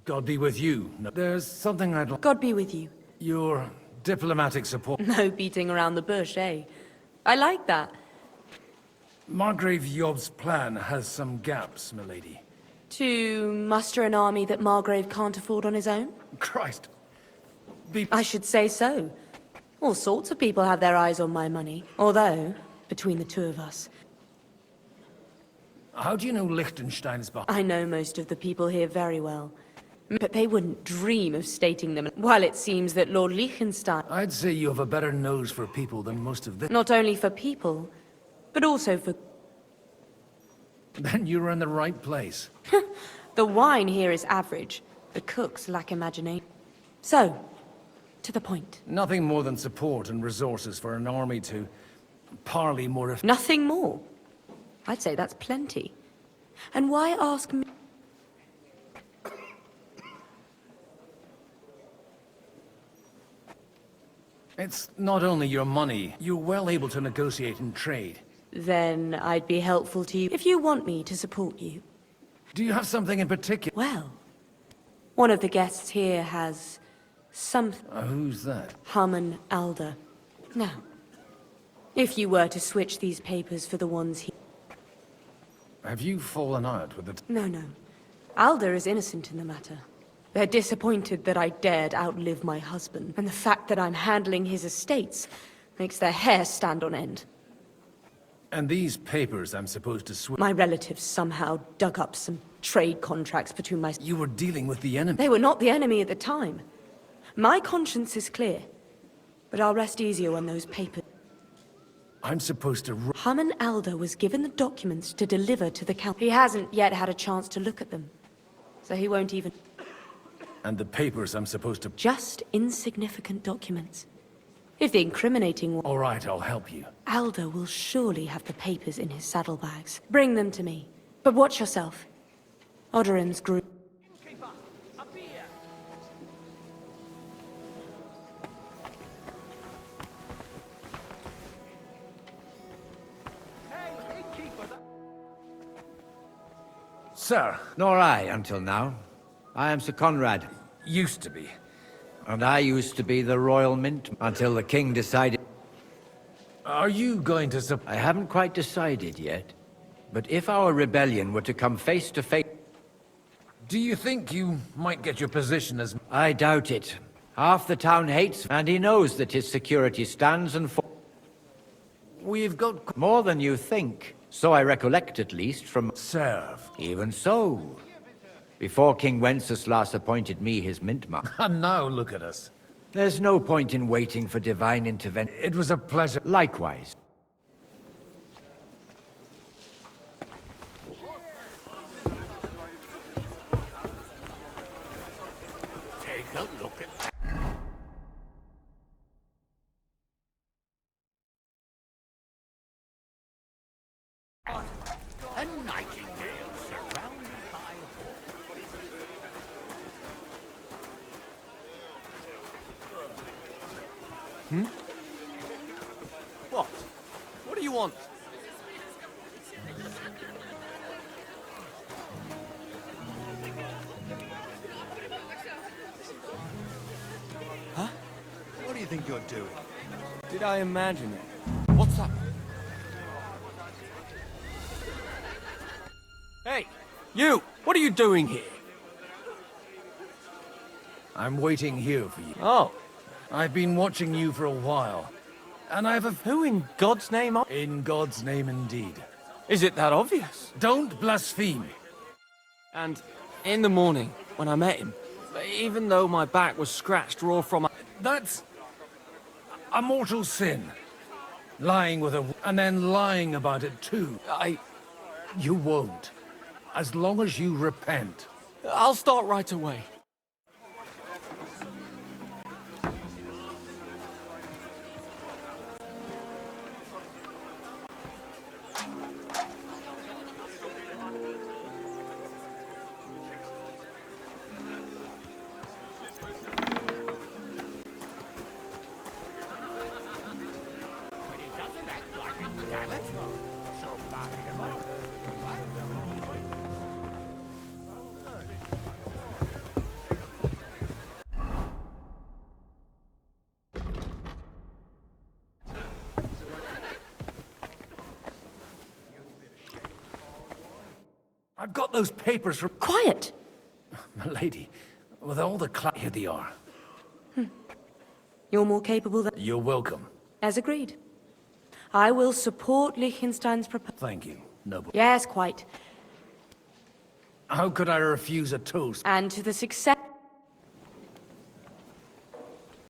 God be with you. No, there's something I'd like. God be with you. Your diplomatic support. No beating around the bush, eh? I like that. Margrave Yob's plan has some gaps, milady. To muster an army that Margrave can't afford on his own? Christ. I should say so. All sorts of people have their eyes on my money. Although, between the two of us, How do you know Liechtenstein's behind? I know most of the people here very well. But they wouldn't dream of stating them, while it seems that Lord Liechtenstein... I'd say you have a better nose for people than most of them. Not only for people, but also for... Then you're in the right place. The wine here is average. The cooks lack imagination. So, to the point. Nothing more than support and resources for an army to parley more. Nothing more? I'd say that's plenty. And why ask me? It's not only your money. You're well able to negotiate and trade. Then I'd be helpful to you if you want me to support you. Do you have something in particular? Well, one of the guests here has something. Who's that? Harmon Alder. Now, if you were to switch these papers for the ones he... Have you fallen out with the... No. Alder is innocent in the matter. They're disappointed that I dared outlive my husband, and the fact that I'm handling his estates makes their hair stand on end. And these papers I'm supposed to switch... My relatives somehow dug up some trade contracts between my... You were dealing with the enemy. They were not the enemy at the time. My conscience is clear, but I'll rest easier when those papers... I'm supposed to... Harmon Alder was given the documents to deliver to the count. He hasn't yet had a chance to look at them, so he won't even... And the papers I'm supposed to... Just insignificant documents. If the incriminating one... All right, I'll help you. Alder will surely have the papers in his saddlebags. Bring them to me. But watch yourself. Odorin's group... Sir. Nor I, until now. I am Sir Conrad. Used to be. And I used to be the Royal Mint until the King decided... Are you going to I haven't quite decided yet. But if our rebellion were to come face to face... Do you think you might get your position as... I doubt it. Half the town hates, and he knows that his security stands and falls. We've got... More than you think. So I recollect, at least, from... Serve. Even so. Before King Wenceslas appointed me his mintmark. And now look at us. There's no point in waiting for divine intervention. It was a pleasure. Likewise. Take a look at that. A nightingale surrounded by What? What do you want? Huh? What do you think you're doing? Did I imagine it? What's up? Hey, you! What are you doing here? I'm waiting here for you. Oh, I've been watching you for a while. And I have a... who in God's name are... In God's name, indeed. Is it that obvious? Don't blaspheme. And in the morning, when I met him, even though my back was scratched raw from... That's a mortal sin. Lying with a... And then lying about it, too. You won't. As long as you repent. I'll start right away. I've got those papers from... Quiet! My lady, with all the here they are. You're more capable than... You're welcome. As agreed. I will support Liechtenstein's proposal. Thank you, noble. Yes, quite. How could I refuse a toast? And to the success...